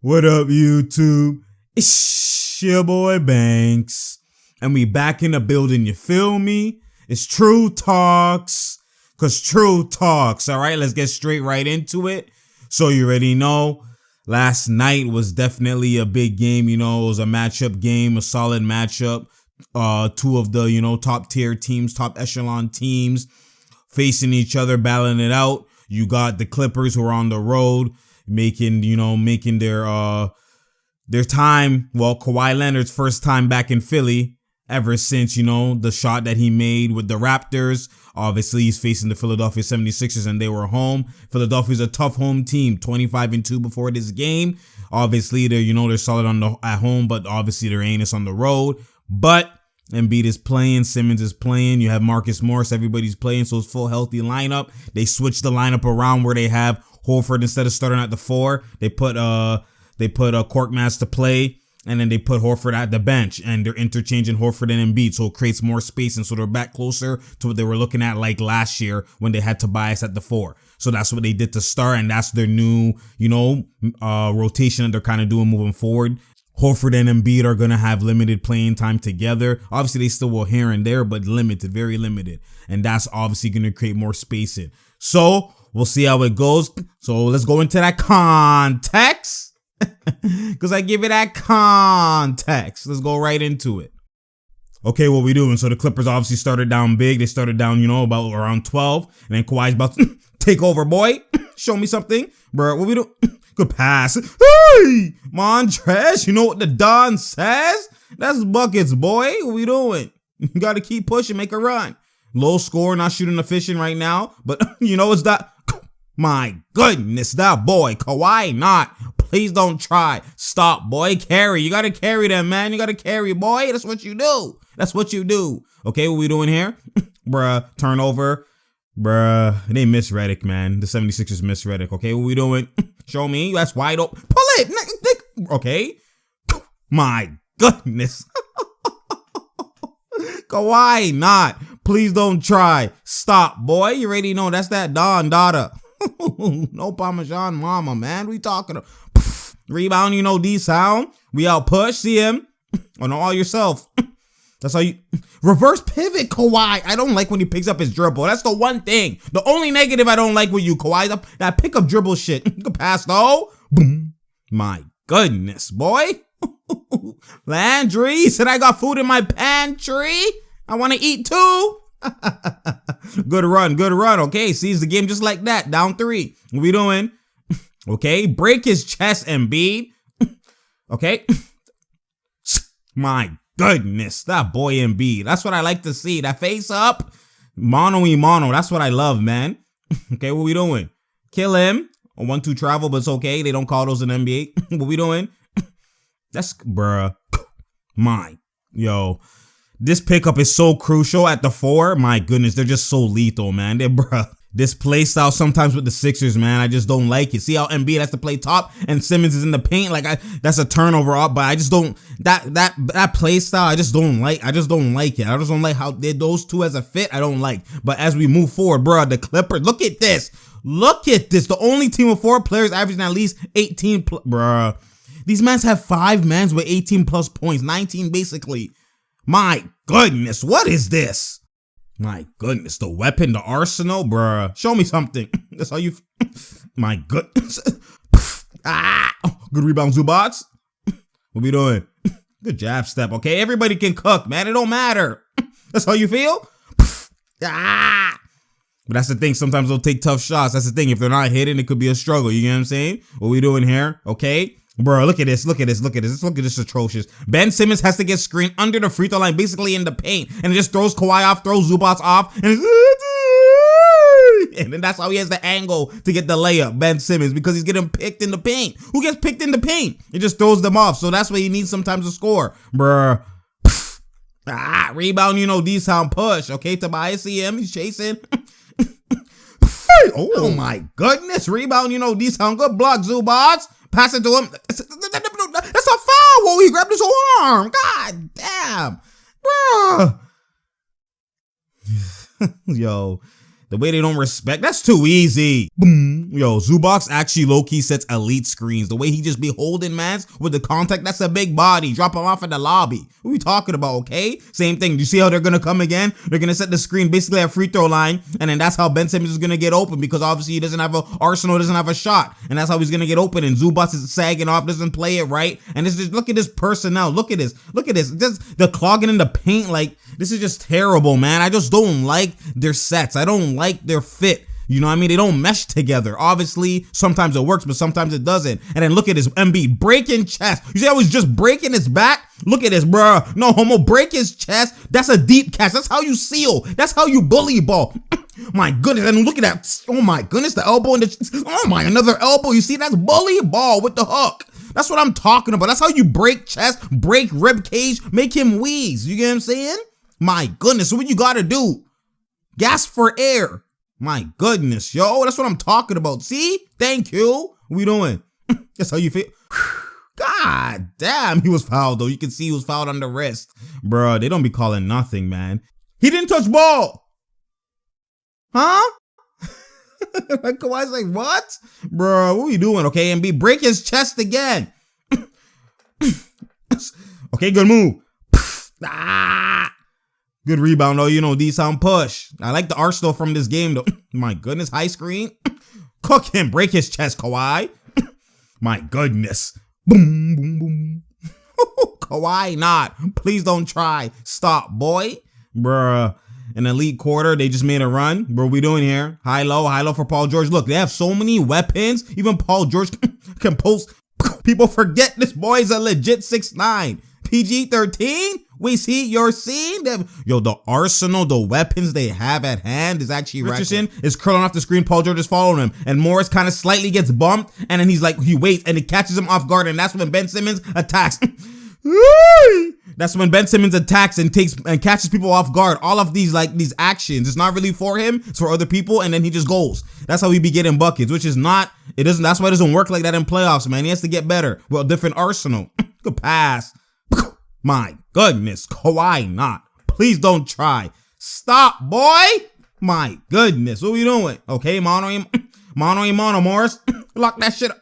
What up, YouTube? It's your boy Banks, and we back in the building, you feel me? It's True Talks, cause True Talks, alright? Let's get straight right into it. So you already know, last night was definitely a big game, you know, it was a matchup game, a solid matchup. Two of the, top tier teams, top echelon teams facing each other, battling it out. You got the Clippers who are on the road, making their time. Well, Kawhi Leonard's first time back in Philly ever since, the shot that he made with the Raptors. Obviously, he's facing the Philadelphia 76ers and they were home. Philadelphia's a tough home team, 25-2 before this game. Obviously, they're solid at home, but obviously they're anus on the road. But Embiid is playing, Simmons is playing, you have Marcus Morris, everybody's playing, so it's full healthy lineup. They switched the lineup around where they have Horford instead of starting at the 4. They put Korkmaz to play, and then they put Horford at the bench, and they're interchanging Horford and Embiid, so it creates more space, and so they're back closer to what they were looking at like last year when they had Tobias at the 4. So that's what they did to start, and that's their new, rotation that they're kind of doing moving forward. Horford and Embiid are going to have limited playing time together. Obviously, they still will here and there, but limited, very limited. And that's obviously going to create more spacing. So we'll see how it goes. So let's go into that context. Because I give it that context. Let's go right into it. Okay, what we doing? So the Clippers obviously started down big. They started down, about around 12. And then Kawhi's about to take over, boy. Show me something. Bro, what we do? Good pass. Hey, Montrez, you know what the Don says? That's buckets, boy. What we doing? You got to keep pushing, make a run. Low score, not shooting efficient right now. But it's that. My goodness, that boy, Kawhi, not. Please don't try. Stop, boy. Carry. You got to carry them, man. You got to carry, boy. That's what you do. That's what you do. Okay, what we doing here? Bruh, turnover. Bruh, they miss Redick, man. The 76ers miss Redick. Okay, what we doing? Show me. That's wide open. Pull it. Okay. My goodness. Kawhi, not. Please don't try. Stop, boy. You already know that's that Don Dada. No Parmesan mama, man. We talking about. Rebound, D sound. We out push. See him. Oh, no, all yourself. That's how you reverse pivot, Kawhi. I don't like when he picks up his dribble. That's the one thing. The only negative I don't like with you, Kawhi, that pick up dribble shit. You can pass though. Boom. My goodness, boy. Landry said I got food in my pantry. I want to eat too. Good run. Okay, sees the game just like that. Down 3. What we doing? Okay, break his chest, Embiid. Okay. My goodness, that boy Embiid. That's what I like to see. That face up. Mono. That's what I love, man. Okay, what we doing? Kill him. A 1-2 travel, but it's okay. They don't call those in NBA. What we doing? That's, bruh. Yo. This pickup is so crucial at the 4. My goodness, they're just so lethal, man. Bruh. This play style sometimes with the Sixers, man, I just don't like it. See how Embiid has to play top and Simmons is in the paint? That's a turnover up, but I just don't, that play style, I just don't like it. I just don't like how those two as a fit, I don't like. But as we move forward, bro, the Clippers, look at this. The only team with 4 players averaging at least 18, bro. These mans have 5 mans with 18 plus points, 19 basically. My goodness, what is this? My goodness, the weapon, the arsenal, bruh. Show me something. That's how you. My goodness. Good rebound, Zubats. What we doing? Good jab step, okay? Everybody can cook, man. It don't matter. That's how you feel? But that's the thing. Sometimes they'll take tough shots. That's the thing. If they're not hitting, it could be a struggle. You know what I'm saying? What we doing here? Okay. Bro, look at this. Look at this atrocious. Ben Simmons has to get screened under the free throw line, basically in the paint. And it just throws Kawhi off, throws Zubats off. And then that's how he has the angle to get the layup, Ben Simmons, because he's getting picked in the paint. Who gets picked in the paint? It just throws them off. So that's what he needs sometimes to score. Bruh. Rebound, D-sound push. Okay, Tobias, see him. He's chasing. Oh my goodness. Rebound, D-sound. Good block, Zubats. Pass it to him. That's a foul. Whoa, he grabbed his arm. God damn. Bruh. Yo, The way they don't respect, that's too easy. Boom. Yo, Zubac actually low-key sets elite screens. The way he just be holding mans with the contact, that's a big body. Drop him off in the lobby. What are we talking about, okay? Same thing. You see how they're going to come again? They're going to set the screen basically at free throw line, and then that's how Ben Simmons is going to get open because obviously he doesn't have Arsenal doesn't have a shot, and that's how he's going to get open, and Zubac is sagging off, doesn't play it right, and it's just, look at this personnel. Look at this. Look at this. Just the clogging in the paint, like, this is just terrible, man. I just don't like their sets. I don't like their fit. You know what I mean? They don't mesh together. Obviously, sometimes it works, but sometimes it doesn't. And then look at this Embiid breaking chest. You see how he's just breaking his back? Look at this, bro. No homo, break his chest. That's a deep catch. That's how you seal. That's how you bully ball. My goodness, and look at that. Oh my goodness, the elbow in the, oh my, another elbow. You see, that's bully ball with the hook. That's what I'm talking about. That's how you break chest, break rib cage, make him wheeze. You get what I'm saying? My goodness, so what you gotta do? Gas for air. My goodness, yo, that's what I'm talking about. See? Thank you. What we doing? That's how you feel. God damn, he was fouled though. You can see he was fouled on the wrist. Bruh, they don't be calling nothing, man. He didn't touch ball. Huh? Kawhi's like, what? Bruh, what are you doing? Okay, Embiid, break his chest again. Okay, good move. Ah. Good rebound, though. You know, D-sound push. I like the Arsenal from this game, though. My goodness, high screen. Cook him. Break his chest, Kawhi. My goodness. Boom, boom, boom. Kawhi, not. Please don't try. Stop, boy. Bruh. An elite quarter. They just made a run. What are we doing here? High low for Paul George. Look, they have so many weapons. Even Paul George can post. People forget this boy is a legit 6'9". PG-13? We see you're seeing them. Yo, the arsenal, the weapons they have at hand is actually Richardson is curling off the screen. Paul George is following him, and Morris kind of slightly gets bumped, and then he's like, he waits, and it catches him off guard, and that's when Ben Simmons attacks. That's when Ben Simmons attacks and catches people off guard. All of these actions, it's not really for him, it's for other people, and then he just goes. That's how he be getting buckets, which is not, that's why it doesn't work like that in playoffs, man. He has to get better. Well, different arsenal. Good pass. My goodness, Kawhi, not. Please don't try. Stop, boy. My goodness, what are we doing? Okay, mono, Morris. Lock that shit up.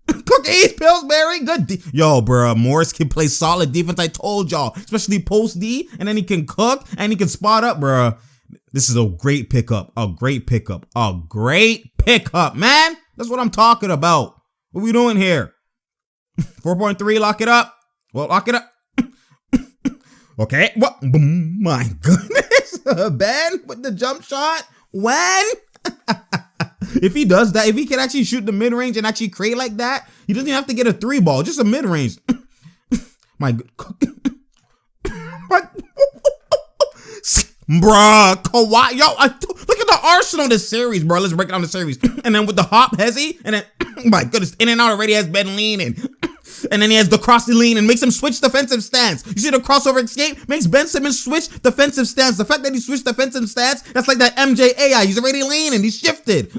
Cookies, Pillsbury, good yo, bro, Morris can play solid defense, I told y'all. Especially post D, and then he can cook, and he can spot up, bro. This is a great pickup, man. That's what I'm talking about. What are we doing here? 4.3, lock it up. Well, lock it up. Okay, what? Boom, my goodness. Ben with the jump shot. When? If he does that, if he can actually shoot the mid-range and actually create like that, he doesn't even have to get a 3-ball, just a mid-range. My bruh, Kawhi, yo, look at the arsenal of this series, bro. Let's break it down the series. And then with the hop, Hezzy, and then, my goodness, in and out already has Ben leaning. And then he has the crossy lean and makes him switch defensive stance. You see the crossover escape? Makes Ben Simmons switch defensive stance. The fact that he switched defensive stance, that's like that MJ AI. He's already leaning. He's shifted.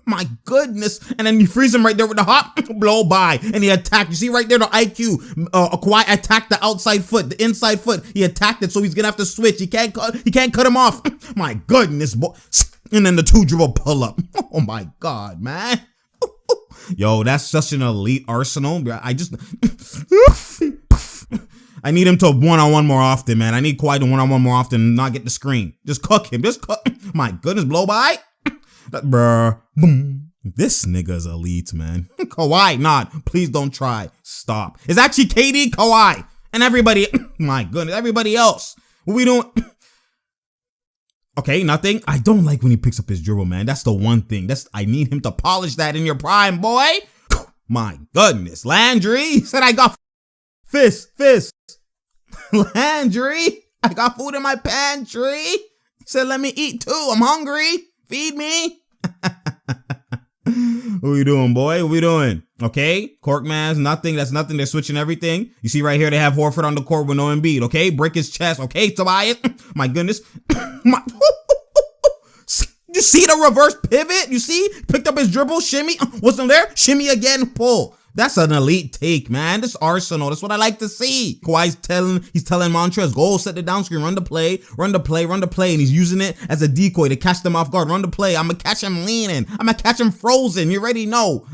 My goodness. And then you freeze him right there with the hop, blow by, and he attacked. You see right there the IQ. Kawhi attacked the outside foot, the inside foot. He attacked it, so he's gonna have to switch. He can't cut him off. My goodness, boy. And then the 2-dribble pull up. Oh my God, man. Yo, that's such an elite arsenal. I need him to one-on-one more often, man. I need Kawhi to one-on-one more often and not get the screen. Just cook him. Just cook. My goodness, blow by. Bruh. Boom. This nigga's elite, man. Kawhi, not. Please don't try. Stop. It's actually KD, Kawhi, and everybody. My goodness, everybody else. What we doing? Okay, nothing. I don't like when he picks up his dribble, man. That's the one thing. I need him to polish that in your prime, boy. My goodness. Landry, he said I got fist. Landry, I got food in my pantry. He said, let me eat too. I'm hungry. Feed me. What we doing, boy? What we doing? Okay, Corkman's nothing. That's nothing. They're switching everything. You see right here, they have Horford on the court with no Embiid. Okay, break his chest. Okay, Tobias. My goodness. You see the reverse pivot? You see? Picked up his dribble, shimmy. Wasn't there? Shimmy again, pull. That's an elite take, man. This Arsenal, that's what I like to see. Kawhi's telling Montrezl, go set the down screen, run the play, and he's using it as a decoy to catch them off guard. Run the play. I'm gonna catch him leaning. I'm gonna catch him frozen. You already know.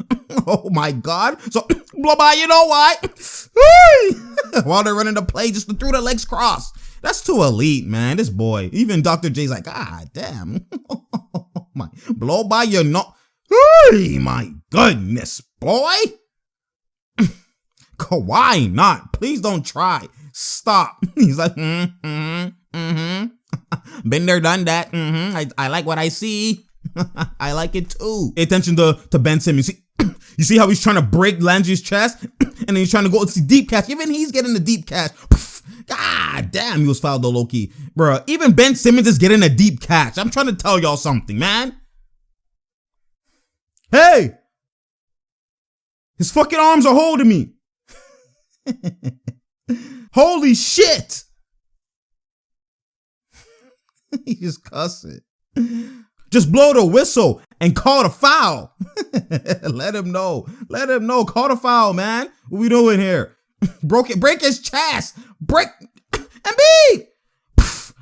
Oh my God. So blow by, you know why? While they're running the play, just through the legs crossed. That's too elite, man. This boy. Even Dr. J's like, God damn. My blow by your nose. Hey, my goodness, boy. Kawhi not. Please don't try. Stop. He's like, Been there, done that. I like what I see. I like it too. Pay attention to Ben Simmons. You see how he's trying to break Landry's chest? And then he's trying to go to deep catch. Even he's getting the deep catch. God damn, he was fouled though, low-key. Bruh, even Ben Simmons is getting a deep catch. I'm trying to tell y'all something, man. Hey! His fucking arms are holding me. Holy shit! He just cussing. Just blow the whistle and call the foul. Let him know. Let him know. Call the foul, man. What we doing here? Break his chest. Break Embiid.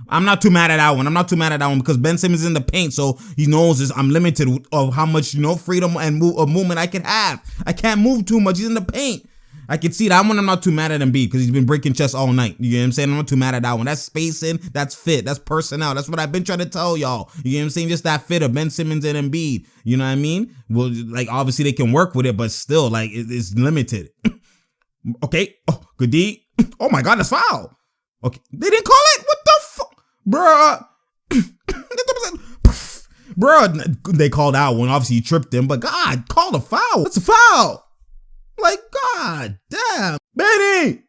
I'm not too mad at that one. Because Ben Simmons is in the paint, so he knows I'm limited of how much, freedom and movement I can have. I can't move too much. He's in the paint. I can see that one. I'm not too mad at Embiid because he's been breaking chests all night. You know what I'm saying? I'm not too mad at that one. That's spacing. That's fit. That's personnel. That's what I've been trying to tell y'all. You know what I'm saying? Just that fit of Ben Simmons and Embiid. You know what I mean? Well, like, obviously they can work with it, but still, like, it's limited. Okay. Oh, good D. Oh my God, that's foul. Okay. They didn't call it? What the fuck? Bruh. Bruh, they called out one. Obviously, you tripped him, but God, call the foul. That's a foul. Like, God damn. Benny.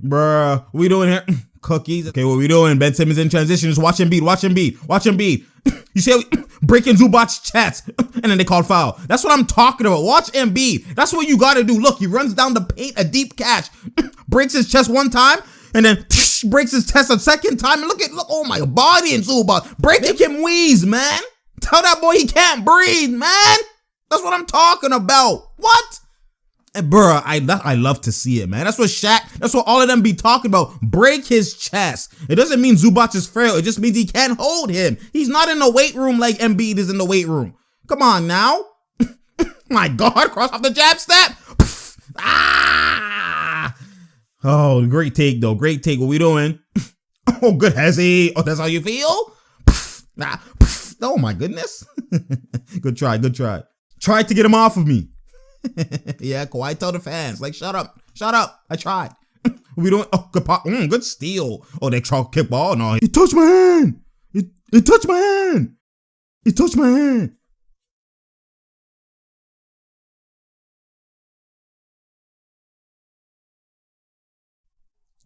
Bruh, what we doing here? Cookies. Okay, what we doing? Ben Simmons in transition. Just watch Embiid. You see how breaking Zubac's chest, and then they called foul. That's what I'm talking about. Watch Embiid. That's what you gotta do. Look, he runs down the paint, a deep catch, breaks his chest one time, and then breaks his chest a second time. And look, oh my body and Zubac. Break him wheeze, man. Tell that boy he can't breathe, man. That's what I'm talking about. What? And bruh, I love to see it, man. That's what all of them be talking about. Break his chest. It doesn't mean Zubac is frail. It just means he can't hold him. He's not in the weight room like Embiid is in the weight room. Come on now. My God, cross off the jab step. Ah! Oh, great take though. Great take. What we doing? Oh, good Hezzy. Oh, that's how you feel? Oh my goodness. Good try. Tried to get him off of me. Yeah, Kawhi tell the fans, like, shut up. I tried. We don't. Oh, good pop. Good steal. Oh, they try kick ball. No, he touched my hand. It touched my hand. It touched my hand.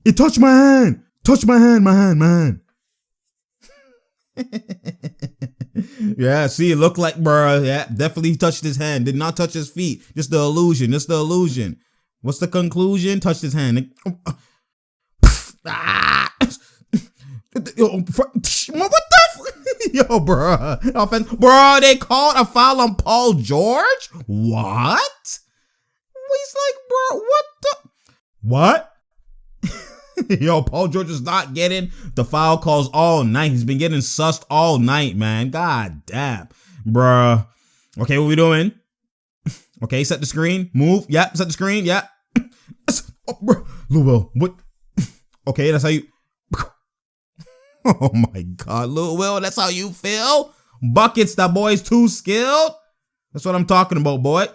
It touched my hand. Touch my hand. My hand. Yeah, see, it looked like, bruh. Yeah, definitely touched his hand. Did not touch his feet. Just the illusion. What's the conclusion? Touched his hand. Yo, what the? Yo, bruh. Offense. Bruh, they called a foul on Paul George? What? He's like, bruh, what the? What? Yo, Paul George is not getting the foul calls all night. He's been getting sussed all night, man. God damn. Bruh. Okay, what we doing? Okay, set the screen. Move. Yep, set the screen. Yep. Oh, bruh. Lou Will, what? Okay, that's how you... Oh my God, Lou Will, that's how you feel? Buckets, that boy's too skilled? That's what I'm talking about, boy.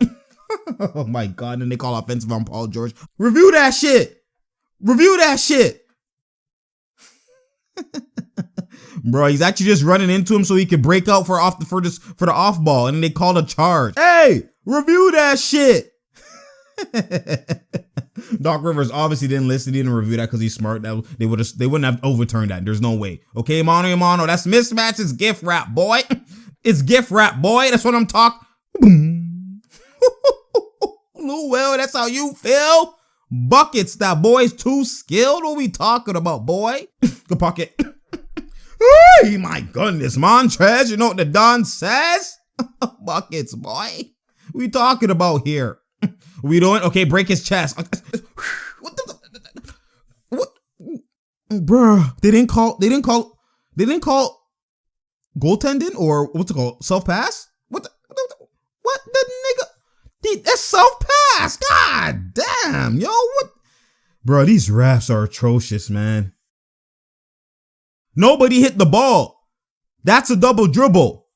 Oh my God, and they call offensive on Paul George. Review that shit. Bro, he's actually just running into him so he could break out for the off ball, and then they called a charge. Hey, review that shit. Doc Rivers obviously didn't listen. He didn't review that because he's smart. They wouldn't have overturned that. There's no way. Okay, mano, that's mismatch. It's gift wrap, boy. It's gift wrap, boy. That's what I'm talking. Lou Will, that's how you feel? Buckets, that boy's too skilled. What we talking about, boy? Good pocket. Hey, my goodness, Montrez, you know what the Don says? Buckets, boy. we talking about here? We doing? Okay, break his chest. What the? What? Bruh, they didn't call goaltending or what's it called? Self-pass? What the nigga? That's self-pass. God damn, yo. What? Bro, these refs are atrocious, man. Nobody hit the ball. That's a double dribble.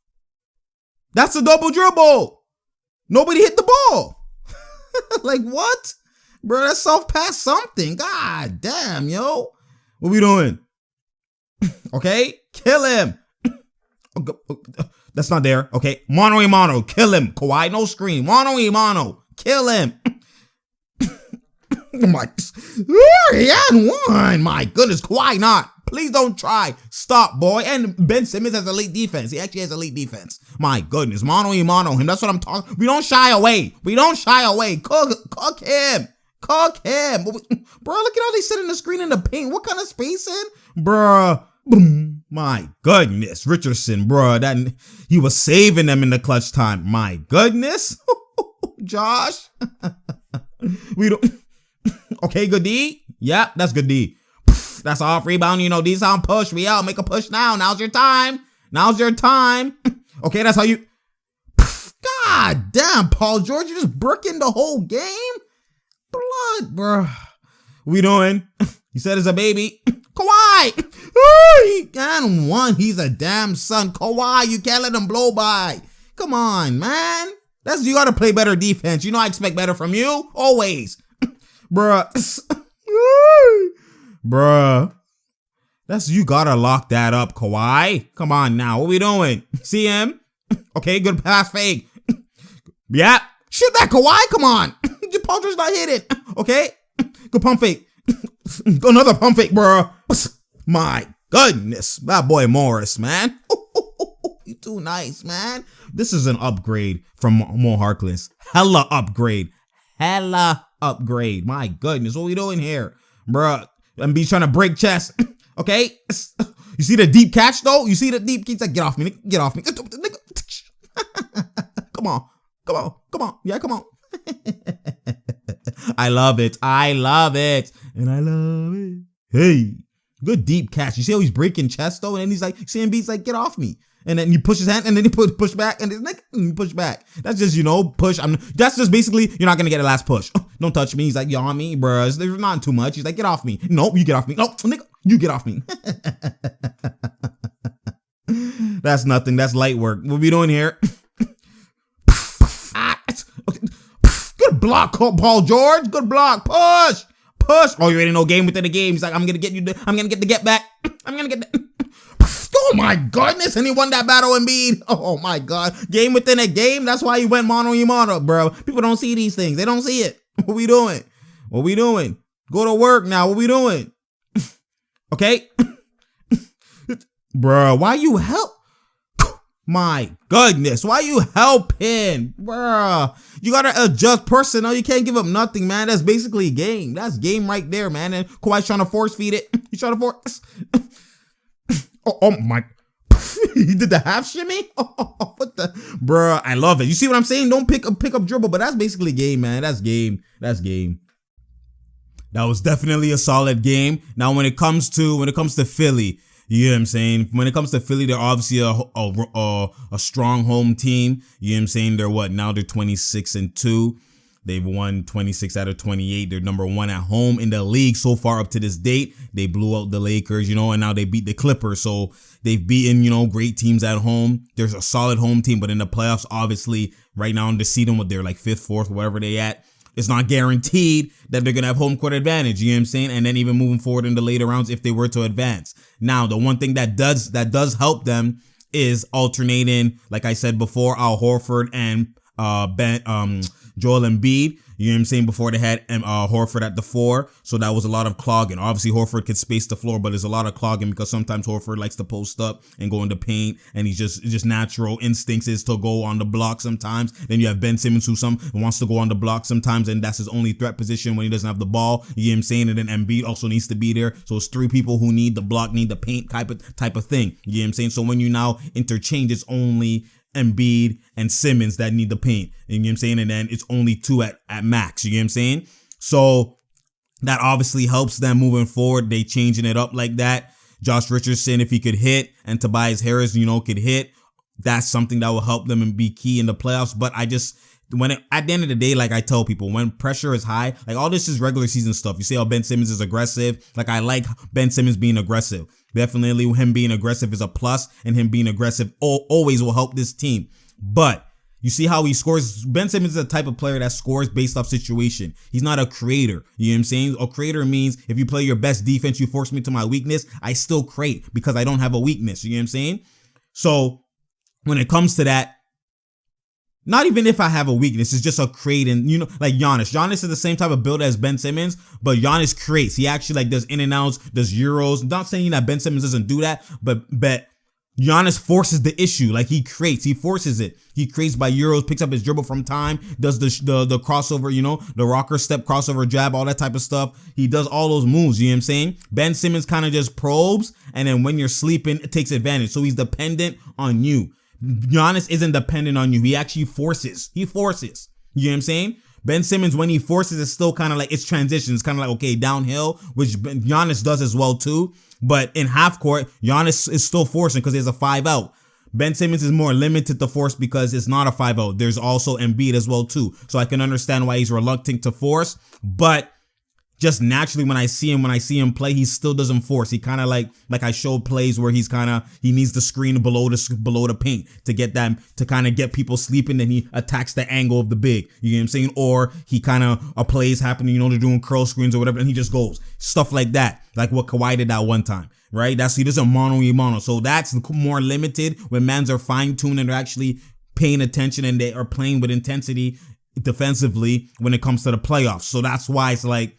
Nobody hit the ball. Like what? Bro, that's self-pass something. God damn, yo. What we doing? Okay, kill him. That's not there. Okay, mano a mano, kill him. Kawhi, no screen. Mano a mano, kill him. He had one. My goodness, Kawhi not. Please don't try. Stop, boy. And Ben Simmons has elite defense. He actually has elite defense. My goodness, mano a mano him. That's what I'm talking. We don't shy away. Cook him. Bro, look at how they sit in the screen in the paint. What kind of spacing? Bro. Boom. My goodness. Richardson, bro. That he was saving them in the clutch time. My goodness. Josh. We don't. Okay, good D. Yeah, that's good D. That's off rebound. You know, these on push. We out. Make a push now. Now's your time. Okay, that's how you. God damn, Paul George. You just bricking the whole game. Blood, bro. We doing? He said it's a baby. Kawhi. He got one. He's a damn son. Kawhi, you can't let him blow by. Come on, man. You gotta play better defense. You know I expect better from you. Always. Bruh. Bruh. You gotta lock that up, Kawhi. Come on now. What we doing? See him? Okay, good pass fake. Yeah. Shoot that, Kawhi. Come on. Paul George not hit it. Okay. Good pump fake. Another pump fake, bruh. My goodness. That boy Morris, man. You too nice, man. This is an upgrade from Mo Harkless. Hella upgrade. My goodness. What we doing here? Bruh. Embiid trying to break chest. Okay. You see the deep catch though? He's like, get off me. Come on. Yeah, come on. I love it. And I love it. Hey. Good deep catch. You see how he's breaking chest though? And then he's like, see Embiid's like, get off me. And then you push his hand and then he push back and it's like, push back. That's just, push. That's just basically, you're not going to get a last push. Don't touch me. He's like, you on me, bro. There's not too much. He's like, get off me. Nope, you get off me. Nope, nigga, you get off me. That's nothing. That's light work. What we doing here? Good block, Paul George. Good block. Push. Oh, you already know game within the game. He's like, I'm going to get the get back. Oh my goodness. And he won that battle, Embiid. Oh my God. Game within a game. That's why he went mano a mano, bro. People don't see these things. They don't see it. What we doing? Go to work now. What we doing? Okay. Bro, why you help? My goodness. Why you helping? Bro, you got to adjust personnel. You can't give up nothing, man. That's basically game. That's game right there, man. And Kawhi's trying to force feed it. He's trying to force. Oh my. He did the half shimmy? What the? Bruh, I love it. You see what I'm saying? Don't pick up dribble, but that's basically game, man. That's game. That was definitely a solid game. Now, when it comes to Philly, you know what I'm saying? When it comes to Philly, they're obviously a strong home team. You know what I'm saying? They're now they're 26-2. They've won 26 out of 28. They're number one at home in the league so far up to this date. They blew out the Lakers, and now they beat the Clippers. So they've beaten, great teams at home. There's a solid home team, but in the playoffs, obviously, right now to see them with their 5th, 4th, wherever they at, it's not guaranteed that they're going to have home court advantage. You know what I'm saying? And then even moving forward in the later rounds if they were to advance. Now, the one thing that does help them is alternating, like I said before, Al Horford and Joel Embiid. You know what I'm saying? Before they had Horford at the 4. So that was a lot of clogging. Obviously, Horford could space the floor, but there's a lot of clogging because sometimes Horford likes to post up and go in the paint. And he's just natural instincts is to go on the block sometimes. Then you have Ben Simmons who wants to go on the block sometimes. And that's his only threat position when he doesn't have the ball. You know what I'm saying? And then Embiid also needs to be there. So it's 3 people who need the block, need the paint type of thing. You know what I'm saying? So when you now interchange, it's only Embiid, and Simmons that need the paint. You know what I'm saying? And then it's only 2 at max. You know what I'm saying? So that obviously helps them moving forward. They changing it up like that. Josh Richardson, if he could hit, and Tobias Harris, could hit, that's something that will help them and be key in the playoffs. But at the end of the day, like I tell people, when pressure is high, like all this is regular season stuff. You see how Ben Simmons is aggressive. Like I like Ben Simmons being aggressive. Definitely him being aggressive is a plus, and him being aggressive always will help this team. But you see how he scores. Ben Simmons is the type of player that scores based off situation. He's not a creator. You know what I'm saying? A creator means if you play your best defense, you force me to my weakness, I still create because I don't have a weakness. You know what I'm saying? So when it comes to that, not even if I have a weakness, it's just a creating, like Giannis. Giannis is the same type of build as Ben Simmons, but Giannis creates. He actually does in and outs, does euros. Not saying that Ben Simmons doesn't do that, but Giannis forces the issue. Like he creates, he forces it. He creates by euros, picks up his dribble from time, does the crossover, the rocker step, crossover jab, all that type of stuff. He does all those moves, you know what I'm saying? Ben Simmons kind of just probes, and then when you're sleeping, it takes advantage. So he's dependent on you. Giannis isn't dependent on you. He actually forces. He forces. You know what I'm saying? Ben Simmons, when he forces, it's still kind of like, it's transition. It's kind of like, okay, downhill, which Giannis does as well too. But in half court, Giannis is still forcing because there's a 5-out. Ben Simmons is more limited to force because it's not a 5-out. There's also Embiid as well too. So I can understand why he's reluctant to force. But just naturally, when I see him play, he still doesn't force. He kind of like I showed plays where he needs the screen below the paint to get them, to kind of get people sleeping. Then he attacks the angle of the big. You know what I'm saying? Or he kind of, a play is happening, they're doing curl screens or whatever, and he just goes. Stuff like that. Like what Kawhi did that one time, right? He doesn't mono. So that's more limited when mans are fine-tuned and they're actually paying attention and they are playing with intensity defensively when it comes to the playoffs. So that's why it's like,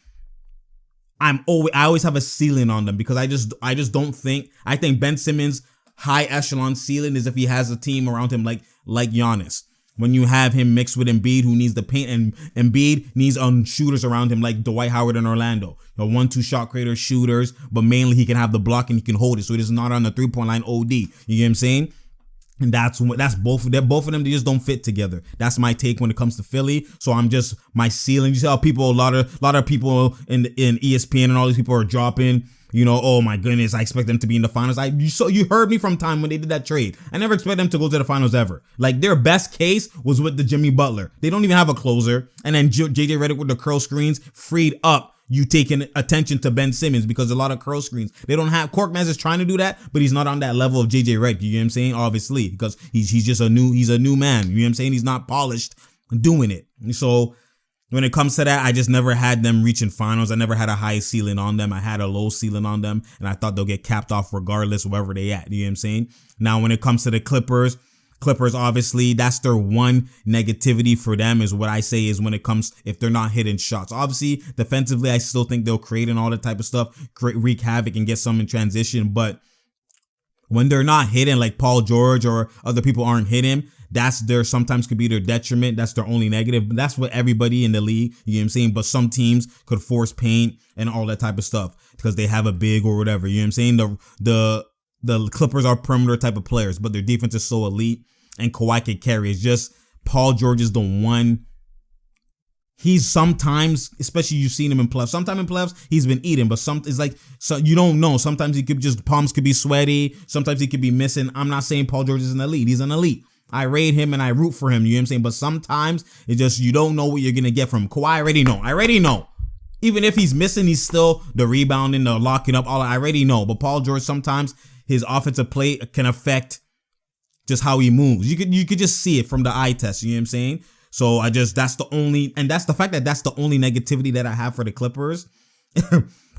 I always have a ceiling on them because I just don't think, I think Ben Simmons' high echelon ceiling is if he has a team around him like Giannis. When you have him mixed with Embiid, who needs the paint, and Embiid needs shooters around him like Dwight Howard in Orlando. 1-2 shot creator shooters, but mainly he can have the block and he can hold it. So it is not on the 3-point line OD. You get what I'm saying? And that's both of them. They just don't fit together. That's my take when it comes to Philly. So I'm just, my ceiling. You see how people, a lot of people in ESPN and all these people are dropping, oh my goodness, I expect them to be in the finals. You heard me from time when they did that trade. I never expect them to go to the finals ever. Like their best case was with the Jimmy Butler. They don't even have a closer. And then JJ Redick with the curl screens freed up you taking attention to Ben Simmons because a lot of curl screens. They don't have, Korkmaz is trying to do that, but he's not on that level of JJ Redick. You know what I'm saying? Obviously, because he's just he's a new man. You know what I'm saying? He's not polished doing it. So when it comes to that, I just never had them reaching finals. I never had a high ceiling on them. I had a low ceiling on them, and I thought they'll get capped off regardless wherever they at. You know what I'm saying? Now, when it comes to the Clippers, obviously, that's their one negativity for them is what I say is when it comes, if they're not hitting shots. Obviously, defensively, I still think they'll create and all that type of stuff, wreak havoc and get some in transition. But when they're not hitting, like Paul George or other people aren't hitting, sometimes could be their detriment. That's their only negative. But that's what everybody in the league, you know what I'm saying? But some teams could force paint and all that type of stuff because they have a big or whatever. You know what I'm saying? The Clippers are perimeter type of players, but their defense is so elite and Kawhi can carry. It's just Paul George is the one. He's sometimes, especially you've seen him in playoffs. Sometimes in playoffs, he's been eating, but it's like, so you don't know. Sometimes he could just, palms could be sweaty. Sometimes he could be missing. I'm not saying Paul George is an elite. He's an elite. I rate him and I root for him. You know what I'm saying? But sometimes it's just, you don't know what you're going to get from him. Kawhi, I already know. Even if he's missing, he's still the rebounding, the locking up, all I already know. But Paul George, sometimes his offensive play can affect just how he moves. You could just see it from the eye test. You know what I'm saying? So that's the only negativity that I have for the Clippers.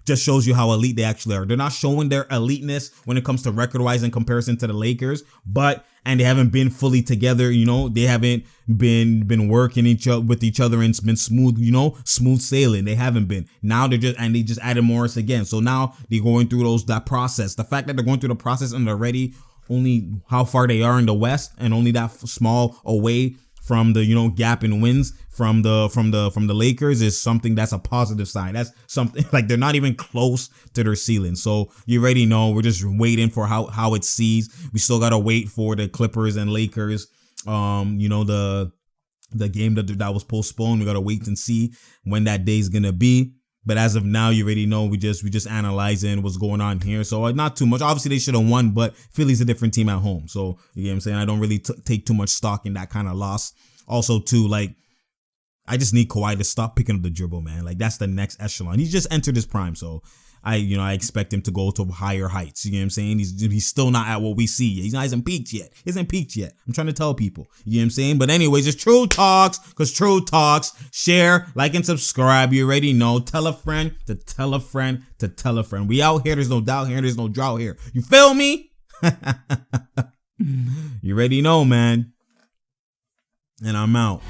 Just shows you how elite they actually are. They're not showing their eliteness when it comes to record-wise in comparison to the Lakers, and they haven't been fully together. They haven't been working with each other and it's been smooth, smooth sailing. They haven't been. Now they just added Morris again. So now they're going through that process. The fact that they're going through the process and they're already only how far they are in the West and only that small away from the gap in wins from the Lakers is something that's a positive sign. That's something like they're not even close to their ceiling. So you already know we're just waiting for how it sees. We still gotta wait for the Clippers and Lakers The game that was postponed. We gotta wait and see when that day is gonna be. But as of now, you already know we just analyzing what's going on here. So not too much. Obviously, they should have won, but Philly's a different team at home. So you know what I'm saying. I don't really take too much stock in that kind of loss. Also, too, like, I just need Kawhi to stop picking up the dribble, man. Like, that's the next echelon. He's just entered his prime, so I expect him to go to higher heights. You know what I'm saying? He's still not at what we see. He hasn't peaked yet. I'm trying to tell people. You know what I'm saying? But anyways, it's True Talks, because True Talks. Share, like, and subscribe. You already know. Tell a friend to tell a friend to tell a friend. We out here. There's no doubt here. There's no drought here. You feel me? You already know, man. And I'm out.